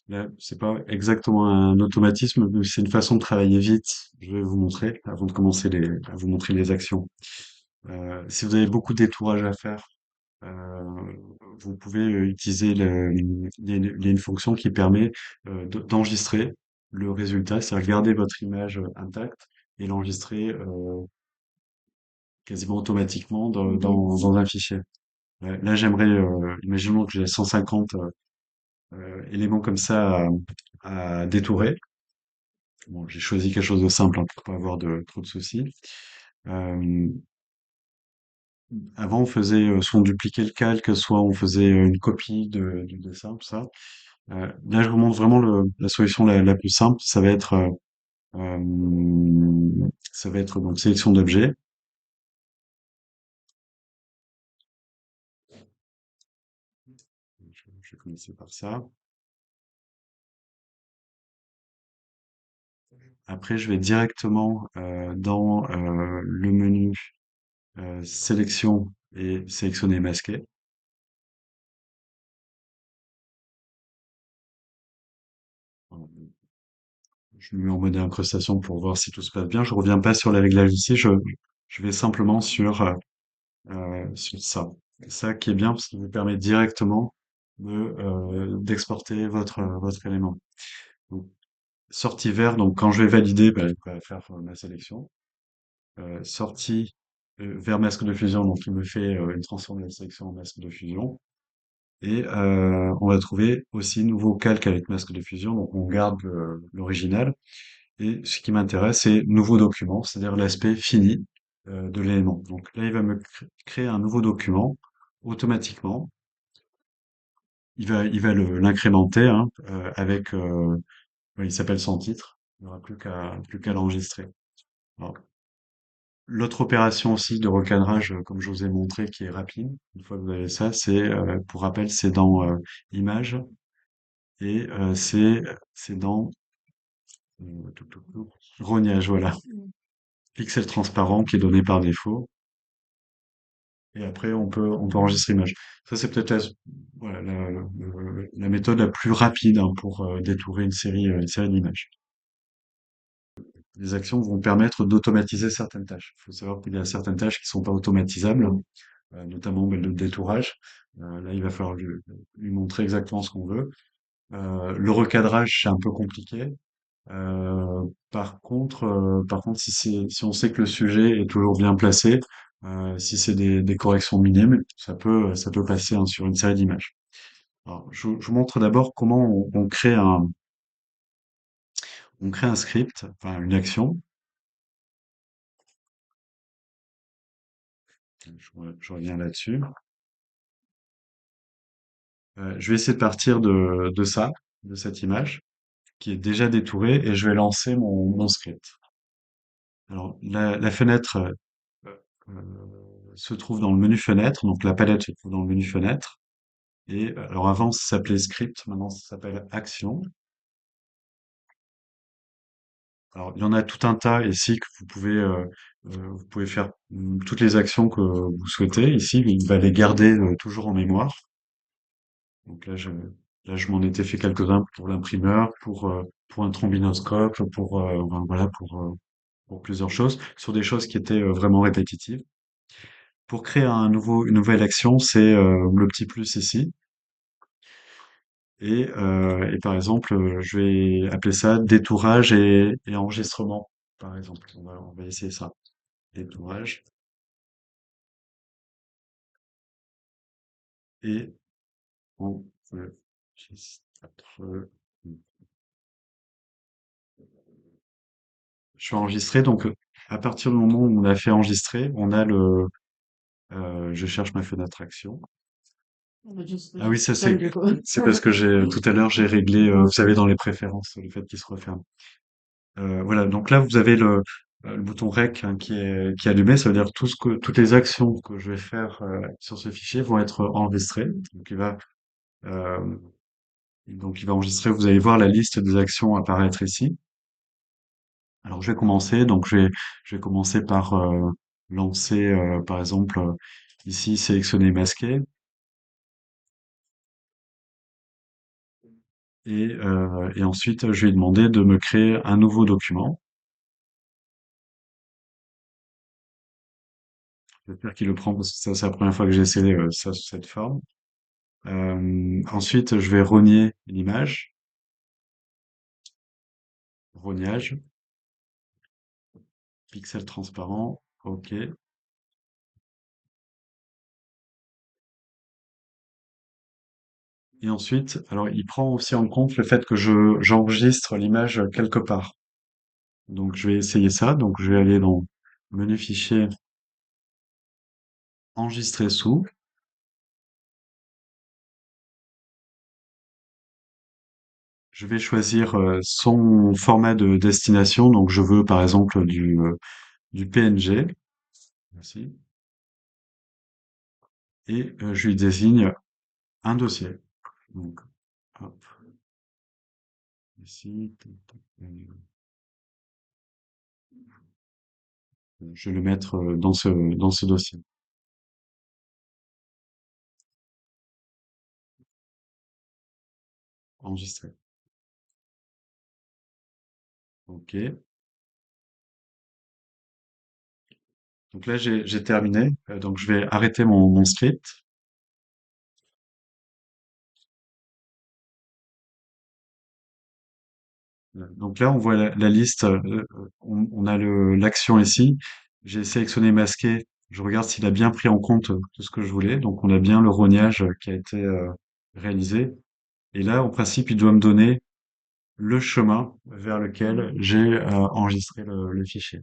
Là, c'est pas exactement un automatisme, mais c'est une façon de travailler vite. Je vais vous montrer avant de commencer à vous montrer les actions. Si vous avez beaucoup de détourage à faire, euh, vous pouvez utiliser il y a une fonction qui permet d'enregistrer le résultat, c'est-à-dire garder votre image intacte et l'enregistrer quasiment automatiquement dans un fichier. Là, j'aimerais, imaginons que j'ai 150 éléments comme ça à détourer. Bon, j'ai choisi quelque chose de simple hein, pour pas avoir trop de soucis. Euh, Avant, on faisait soit on dupliquait le calque, soit on faisait une copie du dessin, tout ça. Là, je vous montre vraiment la solution la plus simple. Ça va être donc sélection d'objets. Je vais commencer par ça. Après, je vais directement dans le menu sélection et sélectionner masquer. Je me mets en mode incrustation pour voir si tout se passe bien. Je reviens pas sur les réglages ici. Je vais simplement sur ça. Ça qui est bien parce qu'il vous permet directement d'exporter votre élément. Donc, sortie vert, donc quand je vais valider, ben, il va faire ma sélection. Sortie vers masque de fusion, donc il me fait une transforme de la sélection en masque de fusion. Et on va trouver aussi nouveau calque avec masque de fusion, donc on garde l'original. Et ce qui m'intéresse, c'est nouveau document, c'est-à-dire l'aspect fini de l'élément. Donc là, il va me créer un nouveau document automatiquement. Il va l'incrémenter hein, avec, ouais, il s'appelle sans titre. Il n'y aura plus qu'à l'enregistrer. Alors, l'autre opération aussi de recadrage, comme je vous ai montré, qui est rapide, une fois que vous avez ça, c'est, pour rappel, c'est dans Images et c'est dans Rognage, voilà. Pixel transparent qui est donné par défaut. Et après, on peut enregistrer l'image. Ça, c'est peut-être voilà, la méthode la plus rapide hein, pour détourer une série d'images. Les actions vont permettre d'automatiser certaines tâches. Il faut savoir qu'il y a certaines tâches qui sont pas automatisables, notamment ben, le détourage. Là, il va falloir lui montrer exactement ce qu'on veut. Le recadrage, c'est un peu compliqué. Par contre, si on sait que le sujet est toujours bien placé, si c'est des corrections minimes, ça peut passer hein, sur une série d'images. Alors, je vous montre d'abord comment on crée un script, enfin une action. Je reviens là-dessus. Je vais essayer de partir de ça, de cette image, qui est déjà détourée, et je vais lancer mon script. Alors, la fenêtre se trouve dans le menu fenêtre, donc la palette se trouve dans le menu fenêtre. Et alors avant, ça s'appelait script, maintenant ça s'appelle action. Alors il y en a tout un tas ici que vous pouvez faire toutes les actions que vous souhaitez. Ici, il va les garder toujours en mémoire. Donc là, je m'en étais fait quelques-uns pour l'imprimeur, pour un trombinoscope, enfin, voilà, pour plusieurs choses, sur des choses qui étaient vraiment répétitives. Pour créer une nouvelle action, c'est le petit plus ici. Et par exemple, je vais appeler ça détourage et enregistrement, par exemple. On va essayer ça. Détourage et enregistrement. Je suis enregistré, donc à partir du moment où on a fait enregistrer, on a je cherche ma fenêtre action. Ah oui, ça c'est parce que tout à l'heure j'ai réglé, vous savez, dans les préférences, le fait qu'il se referme. Voilà, donc là vous avez le bouton REC hein, qui est allumé, ça veut dire toutes les actions que je vais faire sur ce fichier vont être enregistrées. Euh, donc il va enregistrer, vous allez voir la liste des actions apparaître ici. Alors je vais commencer, donc je vais commencer par lancer par exemple ici sélectionner masquer. Et ensuite, je lui ai demandé de me créer un nouveau document. J'espère qu'il le prend parce que ça, c'est la première fois que j'ai essayé ça sous cette forme. Ensuite, je vais rogner l'image, rognage, pixel transparent, OK. Et ensuite, alors il prend aussi en compte le fait que j'enregistre l'image quelque part. Donc je vais essayer ça. Donc je vais aller dans menu fichier, enregistrer sous. Je vais choisir son format de destination. Donc je veux par exemple du PNG. Merci. Et je lui désigne un dossier. Donc hop, ici. Tac, tac, je vais le mettre dans ce dossier. Enregistrer. OK. Donc là, j'ai terminé. Donc je vais arrêter mon script. Donc là, on voit la liste. On a l'action ici. J'ai sélectionné masqué. Je regarde s'il a bien pris en compte tout ce que je voulais. Donc on a bien le rognage qui a été réalisé. Et là, en principe, il doit me donner le chemin vers lequel j'ai enregistré le fichier.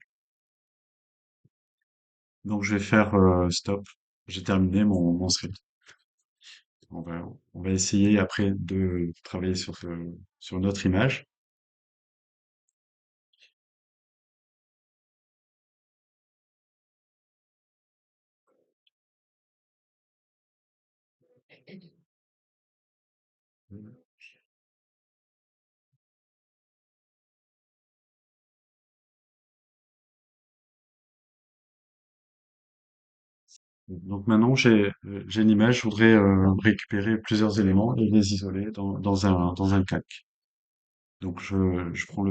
Donc je vais faire stop. J'ai terminé mon script. On va, on va essayer après de travailler sur une autre image. Donc maintenant, j'ai une image, je voudrais récupérer plusieurs éléments et les isoler dans un calque. Donc je prends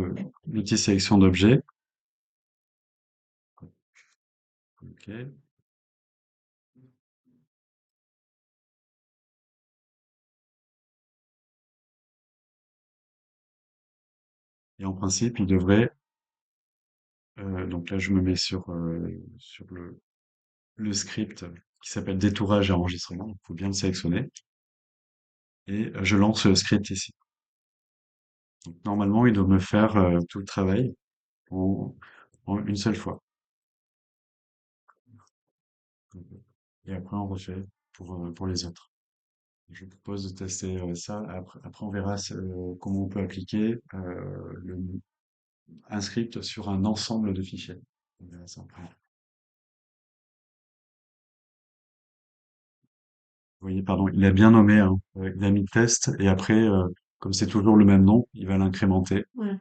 l'outil sélection d'objets. Ok. Et en principe, il devrait, donc là je me mets sur le script qui s'appelle détourage et enregistrement. Il faut bien le sélectionner. Et je lance le script ici. Donc normalement, il doit me faire tout le travail en, en une seule fois. Et après, on refait pour les autres. Je vous propose de tester ça. Après, on verra comment on peut appliquer un script sur un ensemble de fichiers. On verra ça après. Vous voyez, pardon, il a bien nommé, hein. Il a mis test et après, comme c'est toujours le même nom, il va l'incrémenter. Ouais.